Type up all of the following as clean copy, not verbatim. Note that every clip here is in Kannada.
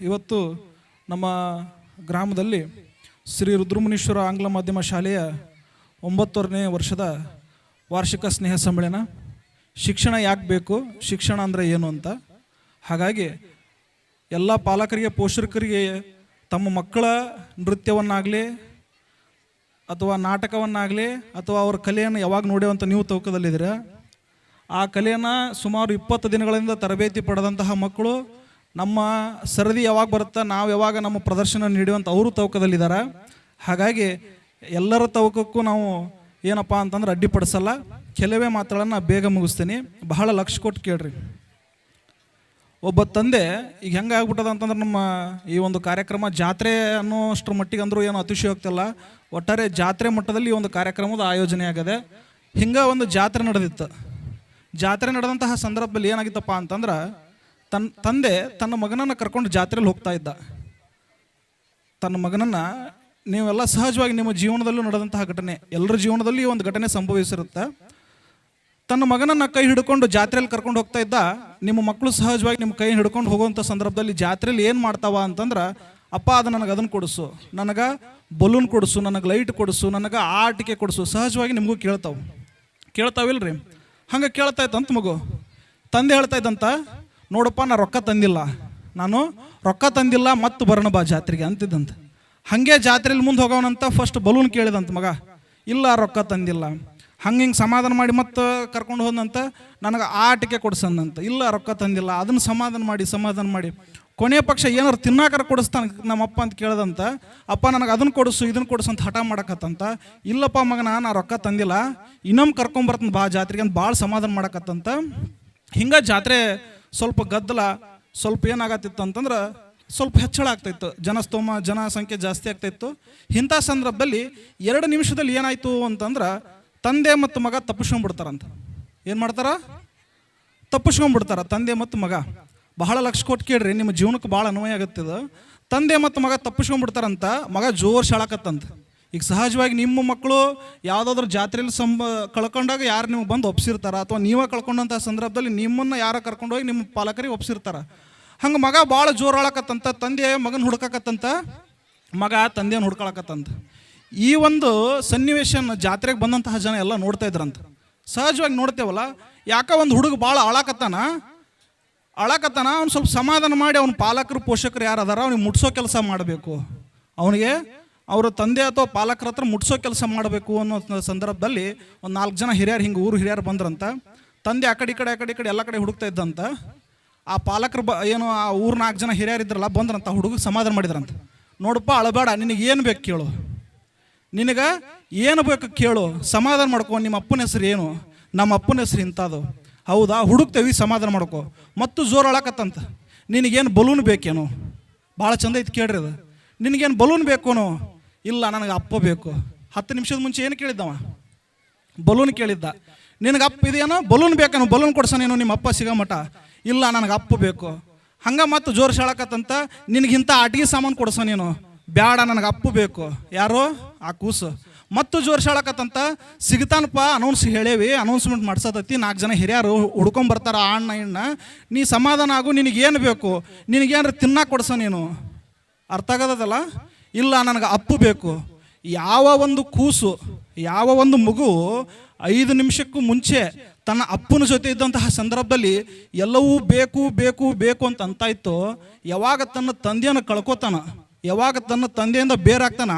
ಇವತ್ತು ನಮ್ಮ ಗ್ರಾಮದಲ್ಲಿ ಶ್ರೀ ರುದ್ರಮುನೀಶ್ವರ ಆಂಗ್ಲ ಮಾಧ್ಯಮ ಶಾಲೆಯ 9ನೇ ವರ್ಷದ ವಾರ್ಷಿಕ ಸ್ನೇಹ ಸಮ್ಮೇಳನ. ಶಿಕ್ಷಣ ಯಾಕೆ ಬೇಕು, ಶಿಕ್ಷಣ ಅಂದರೆ ಏನು ಅಂತ. ಹಾಗಾಗಿ ಎಲ್ಲ ಪಾಲಕರಿಗೆ, ಪೋಷಕರಿಗೆ ತಮ್ಮ ಮಕ್ಕಳ ನೃತ್ಯವನ್ನಾಗಲಿ ಅಥವಾ ನಾಟಕವನ್ನಾಗಲಿ ಅಥವಾ ಅವ್ರ ಕಲೆಯನ್ನು ಯಾವಾಗ ನೋಡ್ಯವಂತ ನೀವು ತೌಕದಲ್ಲಿದ್ದೀರ. ಆ ಕಲೆಯನ್ನು ಸುಮಾರು 20 ದಿನಗಳಿಂದ ತರಬೇತಿ ಪಡೆದಂತಹ ಮಕ್ಕಳು ನಮ್ಮ ಸರದಿ ಯಾವಾಗ ಬರುತ್ತಾ, ನಾವು ಯಾವಾಗ ನಮ್ಮ ಪ್ರದರ್ಶನ ನೀಡುವಂಥ ಅವರು ತೌಕದಲ್ಲಿದ್ದಾರೆ. ಹಾಗಾಗಿ ಎಲ್ಲರ ತೌಕಕ್ಕೂ ನಾವು ಏನಪ್ಪ ಅಂತಂದ್ರೆ ಅಡ್ಡಿಪಡಿಸಲ್ಲ. ಕೆಲವೇ ಮಾತುಗಳನ್ನು ಬೇಗ ಮುಗಿಸ್ತೀನಿ, ಬಹಳ ಲಕ್ಷ್ಯ ಕೊಟ್ಟು ಕೇಳ್ರಿ. ಒಬ್ಬ ತಂದೆ ಈಗ ಹೆಂಗೆ ಆಗ್ಬಿಟ್ಟದ ಅಂತಂದ್ರೆ, ನಮ್ಮ ಈ ಒಂದು ಕಾರ್ಯಕ್ರಮ ಜಾತ್ರೆ ಅನ್ನೋಷ್ಟರ ಮಟ್ಟಿಗೆ ಅಂದರೂ ಏನು ಅತಿಶಯೋಕ್ತಿ ಅಲ್ಲ, ಒಟ್ಟಾರೆ ಜಾತ್ರೆ ಮಟ್ಟದಲ್ಲಿ ಈ ಒಂದು ಕಾರ್ಯಕ್ರಮದ ಆಯೋಜನೆ ಆಗದೆ. ಹಿಂಗೆ ಒಂದು ಜಾತ್ರೆ ನಡೆದಿತ್ತು. ಜಾತ್ರೆ ನಡೆದಂತಹ ಸಂದರ್ಭದಲ್ಲಿ ಏನಾಗಿತ್ತಪ್ಪ ಅಂತಂದ್ರೆ, ತಂದೆ ತನ್ನ ಮಗನನ್ನು ಕರ್ಕೊಂಡು ಜಾತ್ರೆಯಲ್ಲಿ ಹೋಗ್ತಾ ಇದ್ದ. ತನ್ನ ಮಗನನ್ನು, ನೀವೆಲ್ಲ ಸಹಜವಾಗಿ ನಿಮ್ಮ ಜೀವನದಲ್ಲೂ ನಡೆದಂತಹ ಘಟನೆ, ಎಲ್ಲರ ಜೀವನದಲ್ಲಿ ಒಂದು ಘಟನೆ ಸಂಭವಿಸಿರುತ್ತೆ. ತನ್ನ ಮಗನನ್ನು ಕೈ ಹಿಡ್ಕೊಂಡು ಜಾತ್ರೆಯಲ್ಲಿ ಕರ್ಕೊಂಡು ಹೋಗ್ತಾ ಇದ್ದ. ನಿಮ್ಮ ಮಕ್ಕಳು ಸಹಜವಾಗಿ ನಿಮ್ಮ ಕೈ ಹಿಡ್ಕೊಂಡು ಹೋಗುವಂಥ ಸಂದರ್ಭದಲ್ಲಿ ಜಾತ್ರೆಯಲ್ಲಿ ಏನು ಮಾಡ್ತಾವ ಅಂತಂದ್ರೆ, ಅಪ್ಪ ಅದು ನನಗೆ ಅದನ್ನು ಕೊಡಿಸು, ನನಗೆ ಬಲೂನ್ ಕೊಡಿಸು, ನನಗೆ ಲೈಟ್ ಕೊಡಿಸು, ನನಗೆ ಆಟಿಕೆ ಕೊಡಿಸು. ಸಹಜವಾಗಿ ನಿಮಗೂ ಕೇಳ್ತಾವಿಲ್ರಿ? ಹಂಗೆ ಕೇಳ್ತಾ ಇತ್ತಂತ ಮಗು. ತಂದೆ ಹೇಳ್ತಾ ಇದ್ದಂತ, ನೋಡಪ್ಪ ನಾನು ರೊಕ್ಕ ತಂದಿಲ್ಲ ಮತ್ತು ಬರೋಣ ಬಾ ಜಾತ್ರೆಗೆ ಅಂತಿದ್ದಂತ. ಹಾಗೆ ಜಾತ್ರೆಯಲ್ಲಿ ಮುಂದೆ ಹೋಗೋಣಂತ ಫಸ್ಟ್ ಬಲೂನ್ ಕೇಳಿದಂತ ಮಗ, ಇಲ್ಲ ರೊಕ್ಕ ತಂದಿಲ್ಲ. ಹಿಂಗೆ ಸಮಾಧಾನ ಮಾಡಿ ಮತ್ತೆ ಕರ್ಕೊಂಡು ಹೋದಂತ, ನನಗೆ ಆಟಿಕೆ ಕೊಡ್ಸಂದಂತ, ಇಲ್ಲ ರೊಕ್ಕ ತಂದಿಲ್ಲ. ಅದನ್ನು ಸಮಾಧಾನ ಮಾಡಿ ಕೊನೆಯ ಪಕ್ಷ ಏನಾರು ತಿನ್ನಾಕರ ಕೊಡಿಸ್ತಾನೆ ನಮ್ಮಪ್ಪ ಅಂತ ಕೇಳ್ದಂತ. ಅಪ್ಪ ನನಗೆ ಅದನ್ನು ಕೊಡಿಸು, ಇದನ್ನು ಕೊಡಿಸು ಅಂತ ಹಠ ಮಾಡಕತ್ತಂತ. ಇಲ್ಲಪ್ಪ ಮಗನ ನಾ ರೊಕ್ಕ ತಂದಿಲ್ಲ, ಇನ್ನೊಮ್ಮೆ ಕರ್ಕೊಂಬರ್ತಂತ ಬಾ ಜಾತ್ರೆಗೆ ಅಂತ ಭಾಳ ಸಮಾಧಾನ ಮಾಡಕತ್ತಂತ. ಹಿಂಗೆ ಜಾತ್ರೆ ಸ್ವಲ್ಪ ಗದ್ದಲ, ಸ್ವಲ್ಪ ಏನಾಗತ್ತಿತ್ತು ಅಂತಂದ್ರೆ ಸ್ವಲ್ಪ ಹೆಚ್ಚಳ ಆಗ್ತಾಯಿತ್ತು, ಜನಸಂಖ್ಯೆ ಜಾಸ್ತಿ ಆಗ್ತಾಯಿತ್ತು. ಇಂಥ ಸಂದರ್ಭದಲ್ಲಿ 2 ನಿಮಿಷದಲ್ಲಿ ಏನಾಯಿತು ಅಂತಂದ್ರೆ, ತಂದೆ ಮತ್ತು ಮಗ ತಪ್ಪಿಸ್ಕೊಂಡ್ಬಿಡ್ತಾರಂತ. ಏನು ಮಾಡ್ತಾರ? ತಪ್ಪಿಸ್ಕೊಂಡ್ಬಿಡ್ತಾರ ತಂದೆ ಮತ್ತು ಮಗ. ಬಹಳ ಲಕ್ಷ್ಯ ಕೊಟ್ಟು ಕೇಳ್ರಿ, ನಿಮ್ಮ ಜೀವನಕ್ಕೆ ಭಾಳ ಅನ್ವಯ ಆಗುತ್ತಿದೆ. ತಂದೆ ಮತ್ತು ಮಗ ತಪ್ಪಿಸ್ಕೊಂಡ್ಬಿಡ್ತಾರಂತ. ಮಗ ಜೋರು ಶಾಳಕತ್ತಂತ. ಈಗ ಸಹಜವಾಗಿ ನಿಮ್ಮ ಮಕ್ಕಳು ಯಾವುದಾದ್ರೂ ಜಾತ್ರೆಯಲ್ಲಿ ಕಳ್ಕೊಂಡಾಗ ಯಾರು ನಿಮ್ಗೆ ಬಂದು ಒಪ್ಸಿರ್ತಾರ, ಅಥವಾ ನೀವೇ ಕಳ್ಕೊಂಡಂಥ ಸಂದರ್ಭದಲ್ಲಿ ನಿಮ್ಮನ್ನು ಯಾರ ಕರ್ಕೊಂಡೋಗಿ ನಿಮ್ಮ ಪಾಲಕರಿಗೆ ಒಪ್ಸಿರ್ತಾರ. ಹಂಗೆ ಮಗ ಭಾಳ ಜೋರು ಆಳಕತ್ತಂತ. ತಂದೆ ಮಗನ ಹುಡ್ಕಕತ್ತಂತ, ಮಗ ತಂದೆಯನ್ನು ಹುಡ್ಕೊಳಕತ್ತಂತ. ಈ ಒಂದು ಸನ್ನಿವೇಶನ ಜಾತ್ರೆಗೆ ಬಂದಂತಹ ಜನ ಎಲ್ಲ ನೋಡ್ತಾ ಇದ್ರಂತ. ಸಹಜವಾಗಿ ನೋಡ್ತೇವಲ್ಲ, ಯಾಕೆ ಒಂದು ಹುಡುಗ ಭಾಳ ಅಳಕತ್ತಾನ, ಅವ್ನು ಸ್ವಲ್ಪ ಸಮಾಧಾನ ಮಾಡಿ ಅವ್ನ ಪಾಲಕರು, ಪೋಷಕರು ಯಾರು ಅದಾರ ಅವ್ನಿಗೆ ಮುಟ್ಸೋ ಕೆಲಸ ಮಾಡಬೇಕು. ಅವನಿಗೆ ಅವರ ತಂದೆ ಅಥವಾ ಪಾಲಕರ ಹತ್ರ ಮುಟ್ಸೋ ಕೆಲಸ ಮಾಡಬೇಕು ಅನ್ನೋ ಸಂದರ್ಭದಲ್ಲಿ ಒಂದು 4 ಜನ ಹಿರಿಯರು, ಹಿಂಗೆ ಊರು ಹಿರಿಯರು ಬಂದ್ರಂತ. ತಂದೆ ಆ ಕಡೆ ಎಲ್ಲ ಕಡೆ ಹುಡುಕ್ತಾ ಇದ್ದಂತ. ಆ ಪಾಲಕರು ಏನು ಆ ಊರು 4 ಜನ ಹಿರಿಯರು ಇದ್ರಲ್ಲ ಬಂದ್ರಂತ. ಹುಡುಗ ಸಮಾಧಾನ ಮಾಡಿದ್ರಂತ. ನೋಡಪ್ಪ ಅಳಬೇಡ, ನಿನಗೆ ಏನು ಬೇಕು ಕೇಳು, ನಿನಗೆ ಏನು ಬೇಕು ಕೇಳು, ಸಮಾಧಾನ ಮಾಡ್ಕೊ. ನಿಮ್ಮ ಅಪ್ಪನ ಹೆಸರು ಏನು? ನಮ್ಮ ಅಪ್ಪನ ಹೆಸರು ಇಂಥದ್ದು. ಹೌದಾ, ಹುಡುಕ್ತೇವಿ, ಸಮಾಧಾನ ಮಾಡ್ಕೊ. ಮತ್ತು ಜೋರು ಅಳಕತ್ತಂತ. ನಿನಗೇನು ಬಲೂನ್ ಬೇಕೇನು? ಭಾಳ ಚಂದ ಐತಿ ಕೇಳ್ರಿ ಅದು. ನಿನಗೇನು ಬಲೂನ್ ಬೇಕೇನು? ಇಲ್ಲ, ನನಗೆ ಅಪ್ಪ ಬೇಕು. 10 ನಿಮಿಷದ ಮುಂಚೆ ಏನು ಕೇಳಿದ್ದವ? ಬಲೂನ್ ಕೇಳಿದ್ದ. ನಿನಗೆ ಅಪ್ಪ ಇದೆಯೇನೋ, ಬಲೂನ್ ಬೇಕೇನು? ಬಲೂನ್ ಕೊಡ್ಸನೇನು ನಿಮ್ಮ ಅಪ್ಪ ಸಿಗೋ ಮಠ? ಇಲ್ಲ, ನನಗೆ ಅಪ್ಪ ಬೇಕು. ಹಂಗೆ ಮತ್ತು ಜೋರು ಶಾಳಕತ್ತಂತ. ನಿನಗಿಂತ ಆಟಿಕೆ ಸಾಮಾನು ಕೊಡ್ಸನೇನು? ಬ್ಯಾಡ, ನನಗೆ ಅಪ್ಪ ಬೇಕು. ಯಾರು? ಆ ಕೂಸು. ಮತ್ತು ಜೋರು ಶಾಳಕತ್ತಂತ. ಸಿಗ್ತಾನಪ್ಪ, ಅನೌನ್ಸ್ಮೆಂಟ್ ಮಾಡ್ಸತೈತಿ, 4 ಜನ ಹಿರಿಯರು ಹುಡ್ಕೊಂಬರ್ತಾರ ಆ ಅಣ್ಣ ಇಣ್ಣ. ನೀ ಸಮಾಧಾನ ಆಗು, ನಿನಗೇನು ಬೇಕು? ನಿನಗೇನಾರು ತಿನ್ನಕ್ಕೆ ಕೊಡ್ಸ ನೀನು. ಅರ್ಥ ಆಗದಲ್ಲ? ಇಲ್ಲ, ನನಗೆ ಅಪ್ಪು ಬೇಕು. ಯಾವ ಒಂದು ಕೂಸು, ಯಾವ ಒಂದು ಮಗು 5 ನಿಮಿಷಕ್ಕೂ ಮುಂಚೆ ತನ್ನ ಅಪ್ಪನ ಜೊತೆ ಇದ್ದಂತಹ ಸಂದರ್ಭದಲ್ಲಿ ಎಲ್ಲವೂ ಬೇಕು ಅಂತ ಇತ್ತು, ಯಾವಾಗ ತನ್ನ ತಂದೆಯನ್ನು ಕಳ್ಕೊತಾನ, ಯಾವಾಗ ತನ್ನ ತಂದೆಯಿಂದ ಬೇರಾಗ್ತಾನ,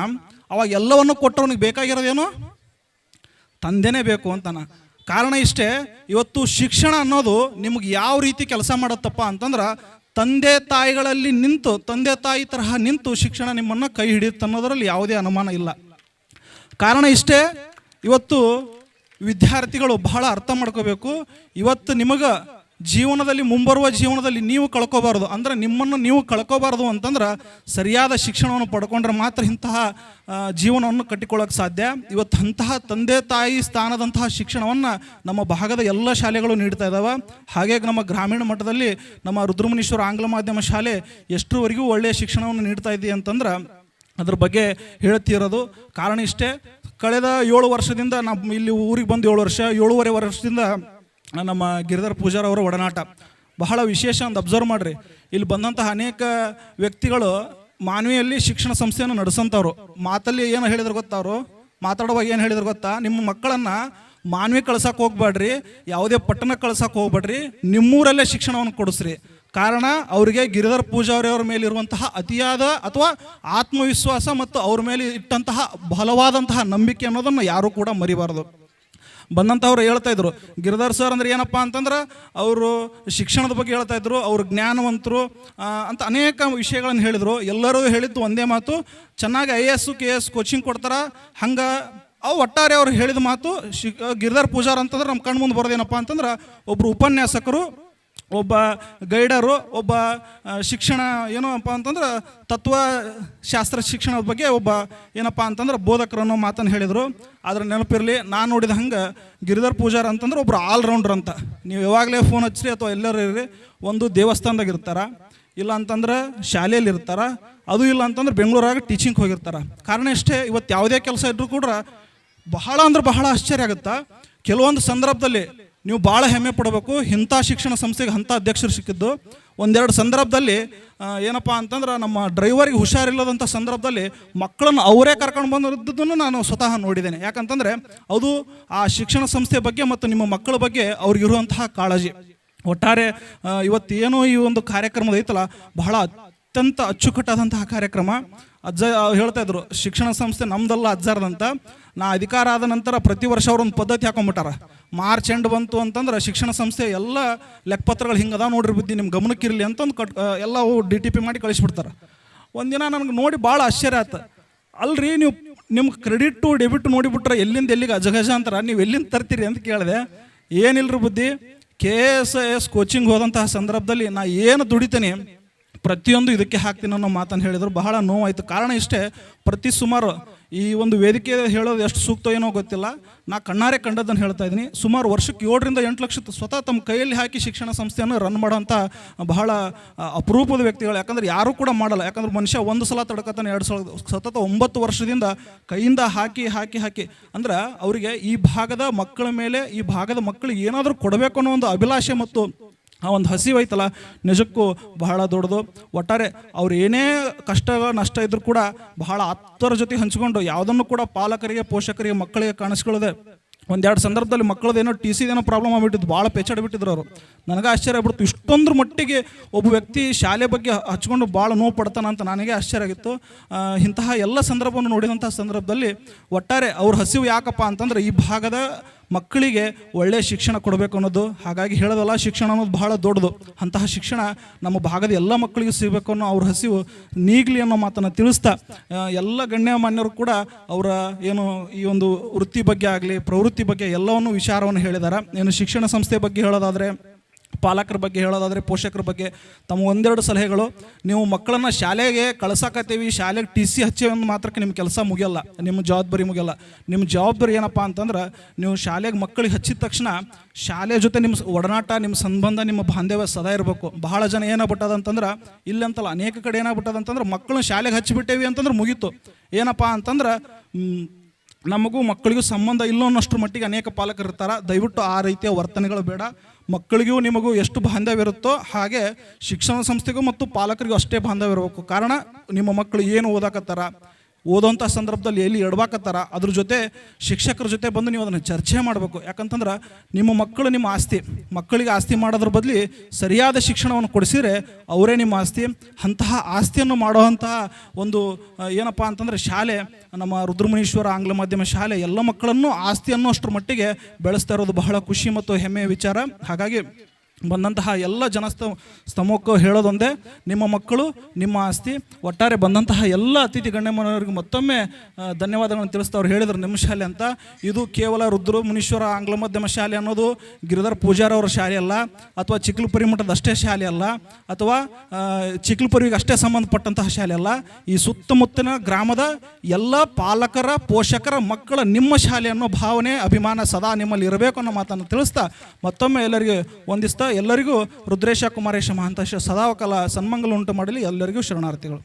ಅವಾಗ ಎಲ್ಲವನ್ನು ಕೊಟ್ಟವನಿಗೆ ಬೇಕಾಗಿರೋದೇನು? ತಂದೆನೇ ಬೇಕು ಅಂತಾನ. ಕಾರಣ ಇಷ್ಟೇ, ಇವತ್ತು ಶಿಕ್ಷಣ ಅನ್ನೋದು ನಿಮಗೆ ಯಾವ ರೀತಿ ಕೆಲಸ ಮಾಡತ್ತಪ್ಪ ಅಂತಂದ್ರೆ, ತಂದೆ ತಾಯಿ ತರಹ ನಿಂತು ಶಿಕ್ಷಣ ನಿಮ್ಮನ್ನು ಕೈ ಹಿಡಿಯುತ್ತೆ ಅನ್ನೋದರಲ್ಲಿ ಯಾವುದೇ ಅನುಮಾನ ಇಲ್ಲ. ಕಾರಣ ಇಷ್ಟೇ, ಇವತ್ತು ವಿದ್ಯಾರ್ಥಿಗಳು ಬಹಳ ಅರ್ಥ ಮಾಡ್ಕೋಬೇಕು. ಇವತ್ತು ನಿಮಗೆ ಜೀವನದಲ್ಲಿ, ಮುಂಬರುವ ಜೀವನದಲ್ಲಿ ನೀವು ಕಳ್ಕೋಬಾರ್ದು ಅಂದ್ರೆ, ನಿಮ್ಮನ್ನು ನೀವು ಕಳ್ಕೋಬಾರ್ದು ಅಂತಂದ್ರೆ ಸರಿಯಾದ ಶಿಕ್ಷಣವನ್ನು ಪಡ್ಕೊಂಡ್ರೆ ಮಾತ್ರ ಇಂತಹ ಜೀವನವನ್ನು ಕಟ್ಟಿಕೊಳ್ಳೋಕೆ ಸಾಧ್ಯ. ಇವತ್ತು ಅಂತಹ ತಂದೆ ತಾಯಿ ಸ್ಥಾನದಂತಹ ಶಿಕ್ಷಣವನ್ನು ನಮ್ಮ ಭಾಗದ ಎಲ್ಲ ಶಾಲೆಗಳು ನೀಡ್ತಾ ಇದ್ದಾವೆ. ಹಾಗೆ ನಮ್ಮ ಗ್ರಾಮೀಣ ಮಟ್ಟದಲ್ಲಿ ನಮ್ಮ ರುದ್ರಮುನೀಶ್ವರ ಆಂಗ್ಲ ಮಾಧ್ಯಮ ಶಾಲೆ ಎಷ್ಟರವರೆಗೂ ಒಳ್ಳೆಯ ಶಿಕ್ಷಣವನ್ನು ನೀಡ್ತಾ ಇದೆ ಅಂತಂದ್ರೆ ಅದ್ರ ಬಗ್ಗೆ ಹೇಳ್ತಿರೋದು. ಕಾರಣ ಇಷ್ಟೇ, ಕಳೆದ 7 ವರ್ಷದಿಂದ ನಾವು ಇಲ್ಲಿ ಊರಿಗೆ ಬಂದು 7 ವರ್ಷ, 7.5 ವರ್ಷದಿಂದ ನಮ್ಮ ಗಿರಿಧರ್ ಪೂಜಾರ್ ಅವರ ಒಡನಾಟ. ಬಹಳ ವಿಶೇಷ ಒಂದು ಅಬ್ಸರ್ವ್ ಮಾಡಿರಿ. ಇಲ್ಲಿ ಬಂದಂತಹ ಅನೇಕ ವ್ಯಕ್ತಿಗಳು ಮಾನವಿಯಲ್ಲಿ ಶಿಕ್ಷಣ ಸಂಸ್ಥೆಯನ್ನು ನಡೆಸೋಂಥವ್ರು. ಮಾತಲ್ಲಿ ಏನು ಹೇಳಿದ್ರು ಗೊತ್ತಾ, ಅವರು ಮಾತಾಡುವಾಗ ಏನು ಹೇಳಿದ್ರು ಗೊತ್ತಾ, ನಿಮ್ಮ ಮಕ್ಕಳನ್ನು ಮಾನವಿ ಕಳ್ಸಕ್ಕೆ ಹೋಗ್ಬೇಡ್ರಿ, ಯಾವುದೇ ಪಟ್ಟಣಕ್ಕೆ ಕಳ್ಸಕ್ಕೆ ಹೋಗ್ಬೇಡ್ರಿ, ನಿಮ್ಮೂರಲ್ಲೇ ಶಿಕ್ಷಣವನ್ನು ಕೊಡಿಸ್ರಿ. ಕಾರಣ ಅವರಿಗೆ ಗಿರಿಧರ್ ಪೂಜಾರಿ ಅವರ ಮೇಲೆ ಇರುವಂತಹ ಅತಿಯಾದ ಅಥವಾ ಆತ್ಮವಿಶ್ವಾಸ ಮತ್ತು ಅವ್ರ ಮೇಲೆ ಇಟ್ಟಂತಹ ಬಲವಾದಂತಹ ನಂಬಿಕೆ ಅನ್ನೋದನ್ನು ಯಾರೂ ಕೂಡ ಮರಿಬಾರ್ದು. ಬಂದಂಥವ್ರು ಹೇಳ್ತಾ ಇದ್ರು, ಗಿರಿಧರ್ ಸರ್ ಅಂದ್ರೆ ಏನಪ್ಪ ಅಂತಂದ್ರೆ ಅವರು ಶಿಕ್ಷಣದ ಬಗ್ಗೆ ಹೇಳ್ತಾ ಇದ್ರು, ಅವರು ಜ್ಞಾನವಂತರು ಅಂತ ಅನೇಕ ವಿಷಯಗಳನ್ನು ಹೇಳಿದರು. ಎಲ್ಲರೂ ಹೇಳಿದ್ದು ಒಂದೇ ಮಾತು, ಚೆನ್ನಾಗಿ IAS KS ಕೋಚಿಂಗ್ ಕೊಡ್ತಾರ. ಹಂಗೆ ಅವು ಒಟ್ಟಾರೆ ಅವ್ರು ಹೇಳಿದ ಮಾತು ಗಿರಿಧರ್ ಪೂಜಾರ್ ಅಂತಂದ್ರೆ ನಮ್ಮ ಕಣ್ಣು ಮುಂದೆ ಬರೋದೇನಪ್ಪ ಅಂತಂದ್ರೆ ಒಬ್ಬರು ಉಪನ್ಯಾಸಕರು, ಒಬ್ಬ ಗೈಡರು, ಒಬ್ಬ ಶಿಕ್ಷಣ ಏನಪ್ಪ ಅಂತಂದ್ರೆ ತತ್ವಶಾಸ್ತ್ರ ಶಿಕ್ಷಣದ ಬಗ್ಗೆ ಒಬ್ಬ ಏನಪ್ಪ ಅಂತಂದ್ರೆ ಬೋಧಕರು ಅನ್ನೋ ಮಾತನ್ನು ಹೇಳಿದರು. ಆದರೆ ನೆನಪಿರಲಿ, ನಾನು ನೋಡಿದ ಹಂಗೆ ಗಿರಿಧರ್ ಪೂಜಾರ್ ಅಂತಂದ್ರೆ ಒಬ್ಬರು ಆಲ್ರೌಂಡ್ರ್ ಅಂತ. ನೀವು ಯಾವಾಗಲೇ ಫೋನ್ ಹಚ್ಚಿರಿ ಅಥವಾ ಎಲ್ಲರೂ ಇರ್ರಿ, ಒಂದು ದೇವಸ್ಥಾನದಾಗ ಇರ್ತಾರ, ಇಲ್ಲ ಅಂತಂದ್ರೆ ಶಾಲೆಯಲ್ಲಿ ಇರ್ತಾರ, ಅದು ಇಲ್ಲ ಅಂತಂದ್ರೆ ಬೆಂಗಳೂರಾಗ ಟೀಚಿಂಗ್ ಹೋಗಿರ್ತಾರ. ಕಾರಣ ಇಷ್ಟೇ, ಇವತ್ತು ಯಾವುದೇ ಕೆಲಸ ಇದ್ರೂ ಕೂಡ ಬಹಳ ಅಂದ್ರೆ ಬಹಳ ಆಶ್ಚರ್ಯ ಆಗುತ್ತಾ. ಕೆಲವೊಂದು ಸಂದರ್ಭದಲ್ಲಿ ನೀವು ಭಾಳ ಹೆಮ್ಮೆ ಪಡಬೇಕು, ಇಂಥ ಶಿಕ್ಷಣ ಸಂಸ್ಥೆಗೆ ಅಂಥ ಅಧ್ಯಕ್ಷರು ಸಿಕ್ಕಿದ್ದು. ಒಂದೆರಡು ಸಂದರ್ಭದಲ್ಲಿ ಏನಪ್ಪ ಅಂತಂದ್ರೆ ನಮ್ಮ ಡ್ರೈವರಿಗೆ ಹುಷಾರಿಲ್ಲದಂಥ ಸಂದರ್ಭದಲ್ಲಿ ಮಕ್ಕಳನ್ನು ಅವರೇ ಕರ್ಕೊಂಡು ಬಂದಿದ್ದನ್ನು ನಾನು ಸ್ವತಃ ನೋಡಿದ್ದೇನೆ. ಯಾಕಂತಂದರೆ ಅದು ಆ ಶಿಕ್ಷಣ ಸಂಸ್ಥೆ ಬಗ್ಗೆ ಮತ್ತು ನಿಮ್ಮ ಮಕ್ಕಳ ಬಗ್ಗೆ ಅವ್ರಿಗಿರುವಂತಹ ಕಾಳಜಿ. ಒಟ್ಟಾರೆ ಇವತ್ತೇನು ಈ ಒಂದು ಕಾರ್ಯಕ್ರಮದ ಐತಲ್ಲ, ಬಹಳ ಅತ್ಯಂತ ಅಚ್ಚುಕಟ್ಟಾದಂತಹ ಕಾರ್ಯಕ್ರಮ. ಅಜ್ಜ ಹೇಳ್ತಾ ಇದ್ರು, ಶಿಕ್ಷಣ ಸಂಸ್ಥೆ ನಮ್ದಲ್ಲ ಅಜ್ಜಾರದಂತ. ನಾ ಅಧಿಕಾರ ಆದ ನಂತರ ಪ್ರತಿ ವರ್ಷ ಅವ್ರೊಂದು ಪದ್ಧತಿ ಹಾಕೊಂಡ್ಬಿಟ್ಟಾರ. ಮಾರ್ಚ್ ಎಂಡ್ ಬಂತು ಅಂತಂದ್ರೆ ಶಿಕ್ಷಣ ಸಂಸ್ಥೆ ಎಲ್ಲ ಲೆಕ್ಕಪತ್ರಗಳು ಹಿಂಗದ ನೋಡ್ರಿ ಬುದ್ಧಿ ನಿಮ್ಮ ಗಮನಕ್ಕಿರಲಿ ಅಂತಂದು ಎಲ್ಲ DTP ಮಾಡಿ ಕಳಿಸ್ಬಿಡ್ತಾರೆ. ಒಂದಿನ ನನಗೆ ನೋಡಿ ಭಾಳ ಆಶ್ಚರ್ಯ ಆಯ್ತು. ಅಲ್ರಿ, ನೀವು ನಿಮ್ಗೆ ಕ್ರೆಡಿಟು ಡೆಬಿಟ್ ನೋಡಿಬಿಟ್ರೆ ಎಲ್ಲಿಂದ ಎಲ್ಲಿಗೆ ಅಜಗಜ ಅಂತಾರೆ, ನೀವು ಎಲ್ಲಿಂದ ತರ್ತೀರಿ ಅಂತ ಕೇಳಿದೆ. ಏನಿಲ್ಲರಿ ಬುದ್ಧಿ, KS ಕೋಚಿಂಗ್ ಹೋದಂತಹ ಸಂದರ್ಭದಲ್ಲಿ ನಾ ಏನು ದುಡಿತೇನೆ ಪ್ರತಿಯೊಂದು ಇದಕ್ಕೆ ಹಾಕ್ತೀನಿ ಅನ್ನೋ ಮಾತನ್ನು ಹೇಳಿದ್ರು. ಬಹಳ ನೋವಾಯಿತು. ಕಾರಣ ಇಷ್ಟೇ, ಪ್ರತಿ ಸುಮಾರು ಈ ಒಂದು ವೇದಿಕೆ ಹೇಳೋದು ಎಷ್ಟು ಸೂಕ್ತ ಏನೋ ಗೊತ್ತಿಲ್ಲ, ನಾ ಕಣ್ಣಾರೆ ಕಂಡದ್ದನ್ನು ಹೇಳ್ತಾ ಇದ್ದೀನಿ. ಸುಮಾರು ವರ್ಷಕ್ಕೆ 7 ರಿಂದ 8 ಲಕ್ಷ ಸ್ವತಃ ತಮ್ಮ ಕೈಯಲ್ಲಿ ಹಾಕಿ ಶಿಕ್ಷಣ ಸಂಸ್ಥೆಯನ್ನು ರನ್ ಮಾಡೋಂಥ ಬಹಳ ಅಪರೂಪದ ವ್ಯಕ್ತಿಗಳು. ಯಾಕಂದ್ರೆ ಯಾರೂ ಕೂಡ ಮಾಡಲ್ಲ. ಯಾಕಂದ್ರೆ ಮನುಷ್ಯ ಒಂದು ಸಲ ತಡ್ಕತಾನೆ, 2 ಸಲ, ಸತತ 9 ವರ್ಷದಿಂದ ಕೈಯಿಂದ ಹಾಕಿ ಹಾಕಿ ಹಾಕಿ ಅಂದ್ರೆ ಅವರಿಗೆ ಈ ಭಾಗದ ಮಕ್ಕಳ ಮೇಲೆ, ಈ ಭಾಗದ ಮಕ್ಕಳಿಗೆ ಏನಾದರೂ ಕೊಡಬೇಕು ಅನ್ನೋ ಒಂದು ಅಭಿಲಾಷೆ ಮತ್ತು ಆ ಒಂದು ಹಸಿವೈತಲ್ಲ, ನಿಜಕ್ಕೂ ಬಹಳ ದೊಡ್ಡದು. ಒಟ್ಟಾರೆ ಅವ್ರು ಏನೇ ಕಷ್ಟ ನಷ್ಟ ಇದ್ರೂ ಕೂಡ ಬಹಳ ಆಪ್ತರ ಜೊತೆ ಹಂಚ್ಕೊಂಡು ಯಾವುದನ್ನು ಕೂಡ ಪಾಲಕರಿಗೆ, ಪೋಷಕರಿಗೆ, ಮಕ್ಕಳಿಗೆ ಕಾಣಿಸ್ಕೊಳ್ಳದೆ ಒಂದೆರಡು ಸಂದರ್ಭದಲ್ಲಿ ಮಕ್ಕಳದೇನೋ TC ಏನೋ ಪ್ರಾಬ್ಲಮ್ ಆಗಿಬಿಟ್ಟಿದ್ದು, ಭಾಳ ಪೆಚ್ಚಾಡ್ಬಿಟ್ಟಿದ್ರು ಅವರು. ನನಗೆ ಆಶ್ಚರ್ಯ ಆಗ್ಬಿಡ್ತು, ಇಷ್ಟೊಂದ್ರ ಮಟ್ಟಿಗೆ ಒಬ್ಬ ವ್ಯಕ್ತಿ ಶಾಲೆ ಬಗ್ಗೆ ಹಚ್ಕೊಂಡು ಭಾಳ ನೋವು ಪಡ್ತಾನೆ ಅಂತ ನನಗೆ ಆಶ್ಚರ್ಯ ಆಗಿತ್ತು. ಇಂತಹ ಎಲ್ಲ ಸಂದರ್ಭವನ್ನು ನೋಡಿದಂಥ ಸಂದರ್ಭದಲ್ಲಿ ಒಟ್ಟಾರೆ ಅವ್ರ ಹಸಿವು ಯಾಕಪ್ಪ ಅಂತಂದ್ರೆ ಈ ಭಾಗದ ಮಕ್ಕಳಿಗೆ ಒಳ್ಳೆಯ ಶಿಕ್ಷಣ ಕೊಡಬೇಕು ಅನ್ನೋದು. ಹಾಗಾಗಿ ಹೇಳೋದಲ್ಲ, ಶಿಕ್ಷಣ ಅನ್ನೋದು ಬಹಳ ದೊಡ್ಡದು. ಅಂತಹ ಶಿಕ್ಷಣ ನಮ್ಮ ಭಾಗದ ಎಲ್ಲ ಮಕ್ಕಳಿಗೂ ಸಿಗಬೇಕು ಅನ್ನೋ ಅವ್ರ ಹಸಿವು ನೀಗಲಿ ಅನ್ನೋ ಮಾತನ್ನು ತಿಳಿಸ್ತಾ, ಎಲ್ಲ ಗಣ್ಯಮಾನ್ಯರು ಕೂಡ ಅವರ ಏನು ಈ ಒಂದು ವೃತ್ತಿ ಬಗ್ಗೆ ಆಗಲಿ, ಪ್ರವೃತ್ತಿ ಬಗ್ಗೆ ಎಲ್ಲವನ್ನು ವಿಚಾರವನ್ನು ಹೇಳಿದ್ದಾರೆ. ಏನು ಶಿಕ್ಷಣ ಸಂಸ್ಥೆ ಬಗ್ಗೆ ಹೇಳೋದಾದರೆ, ಪಾಲಕರ ಬಗ್ಗೆ ಹೇಳೋದಾದರೆ, ಪೋಷಕರ ಬಗ್ಗೆ ತಮ್ಮ ಒಂದೆರಡು ಸಲಹೆಗಳು. ನೀವು ಮಕ್ಕಳನ್ನು ಶಾಲೆಗೆ ಕಳ್ಸಕತ್ತೀವಿ, ಶಾಲೆಗೆ TC ಹಚ್ಚಿ ಒಂದು ಮಾತ್ರಕ್ಕೆ ನಿಮ್ಮ ಕೆಲಸ ಮುಗಿಯಲ್ಲ, ನಿಮ್ಮ ಜವಾಬ್ದಾರಿ ಮುಗಿಯಲ್ಲ. ನಿಮ್ಮ ಜವಾಬ್ದಾರಿ ಏನಪ್ಪ ಅಂತಂದ್ರೆ, ನೀವು ಶಾಲೆಗೆ ಮಕ್ಕಳಿಗೆ ಹಚ್ಚಿದ ತಕ್ಷಣ ಶಾಲೆ ಜೊತೆ ನಿಮ್ಮ ಒಡನಾಟ, ನಿಮ್ಮ ಸಂಬಂಧ, ನಿಮ್ಮ ಬಾಂಧವ್ಯ ಸದಾ ಇರಬೇಕು. ಬಹಳ ಜನ ಏನಾಗ್ಬಿಟ್ಟದಂತಂದ್ರೆ, ಇಲ್ಲಂತಲ್ಲ ಅನೇಕ ಕಡೆ ಏನಾಗ್ಬಿಟ್ಟದಂತಂದ್ರೆ, ಮಕ್ಕಳನ್ನ ಶಾಲೆಗೆ ಹಚ್ಚಿಬಿಟ್ಟೇವಿ ಅಂತಂದ್ರೆ ಮುಗೀತು. ಏನಪ್ಪ ಅಂತಂದ್ರೆ ನಮಗೂ ಮಕ್ಕಳಿಗೂ ಸಂಬಂಧ ಇಲ್ಲ ಅನ್ನೋಷ್ಟ್ರ ಮಟ್ಟಿಗೆ ಅನೇಕ ಪಾಲಕರು ಇರ್ತಾರೆ. ದಯವಿಟ್ಟು ಆ ರೀತಿಯ ವರ್ತನೆಗಳು ಬೇಡ. ಮಕ್ಕಳಿಗೂ ನಿಮಗೂ ಎಷ್ಟು ಬಾಂಧವ್ಯ ಇರುತ್ತೋ ಹಾಗೆ ಶಿಕ್ಷಣ ಸಂಸ್ಥೆಗೂ ಮತ್ತು ಪಾಲಕರಿಗೂ ಅಷ್ಟೇ ಬಾಂಧವ್ಯ ಇರಬೇಕು. ಕಾರಣ ನಿಮ್ಮ ಮಕ್ಕಳು ಏನು ಓದಾಕತ್ತಾರ, ಓದೋಂಥ ಸಂದರ್ಭದಲ್ಲಿ ಎಲ್ಲಿ ಎಡವಾಕತ್ತಾರ, ಅದ್ರ ಜೊತೆ ಶಿಕ್ಷಕರ ಜೊತೆ ಬಂದು ನೀವು ಅದನ್ನು ಚರ್ಚೆ ಮಾಡಬೇಕು. ಯಾಕಂತಂದ್ರೆ ನಿಮ್ಮ ಮಕ್ಕಳು ನಿಮ್ಮ ಆಸ್ತಿ. ಮಕ್ಕಳಿಗೆ ಆಸ್ತಿ ಮಾಡೋದ್ರ ಬದಲಿ ಸರಿಯಾದ ಶಿಕ್ಷಣವನ್ನು ಕೊಡಿಸಿದರೆ ಅವರೇ ನಿಮ್ಮ ಆಸ್ತಿ. ಅಂತಹ ಆಸ್ತಿಯನ್ನು ಮಾಡುವಂತಹ ಒಂದು ಏನಪ್ಪ ಅಂತಂದರೆ ಶಾಲೆ, ನಮ್ಮ ರುದ್ರಮುನೀಶ್ವರ ಆಂಗ್ಲ ಮಾಧ್ಯಮ ಶಾಲೆ ಎಲ್ಲ ಮಕ್ಕಳನ್ನು ಆಸ್ತಿ ಅನ್ನೋಷ್ಟರ ಮಟ್ಟಿಗೆ ಬೆಳೆಸ್ತಾ ಇರೋದು ಬಹಳ ಖುಷಿ ಮತ್ತು ಹೆಮ್ಮೆಯ ವಿಚಾರ. ಹಾಗಾಗಿ ಬಂದಂತಹ ಎಲ್ಲ ಸ್ತಮೋಕ್ಕೂ ಹೇಳೋದೊಂದೇ, ನಿಮ್ಮ ಮಕ್ಕಳು ನಿಮ್ಮ ಆಸ್ತಿ. ಒಟ್ಟಾರೆ ಬಂದಂತಹ ಎಲ್ಲ ಅತಿಥಿ ಗಣ್ಯಮಾನ್ಯರಿಗೆ ಮತ್ತೊಮ್ಮೆ ಧನ್ಯವಾದಗಳನ್ನು ತಿಳಿಸ್ತಾ ಅವ್ರು ಹೇಳಿದರು ನಿಮ್ಮ ಶಾಲೆ ಅಂತ. ಇದು ಕೇವಲ ರುದ್ರಮುನೀಶ್ವರ ಆಂಗ್ಲ ಮಾಧ್ಯಮ ಶಾಲೆ ಅನ್ನೋದು ಗಿರಿಧರ್ ಪೂಜಾರಿ ಅವರ ಶಾಲೆ ಅಲ್ಲ, ಅಥವಾ ಚಿಕ್ಕಲಪುರಿ ಮಠದ ಅಷ್ಟೇ ಶಾಲೆ ಅಲ್ಲ, ಅಥವಾ ಚಿಕ್ಕಲಪುರಿಗೆ ಅಷ್ಟೇ ಸಂಬಂಧಪಟ್ಟಂತಹ ಶಾಲೆ ಅಲ್ಲ. ಈ ಸುತ್ತಮುತ್ತಲಿನ ಗ್ರಾಮದ ಎಲ್ಲ ಪಾಲಕರ, ಪೋಷಕರ ಮಕ್ಕಳ ನಿಮ್ಮ ಶಾಲೆ ಅನ್ನೋ ಭಾವನೆ, ಅಭಿಮಾನ ಸದಾ ನಿಮ್ಮಲ್ಲಿ ಇರಬೇಕು ಅನ್ನೋ ಮಾತನ್ನು ತಿಳಿಸ್ತಾ ಮತ್ತೊಮ್ಮೆ ಎಲ್ಲರಿಗೂ ಒಂದಿಸ್ತಾ ಎಲ್ಲರಿಗೂ ರುದ್ರೇಶ ಕುಮಾರೇಶ ಮಹಾಂತೇಶ ಸದಾಕಾಲ ಸನ್ಮಂಗಲ ಉಂಟು ಮಾಡಲಿ. ಎಲ್ಲರಿಗೂ ಶರಣಾರ್ಥಿಗಳು.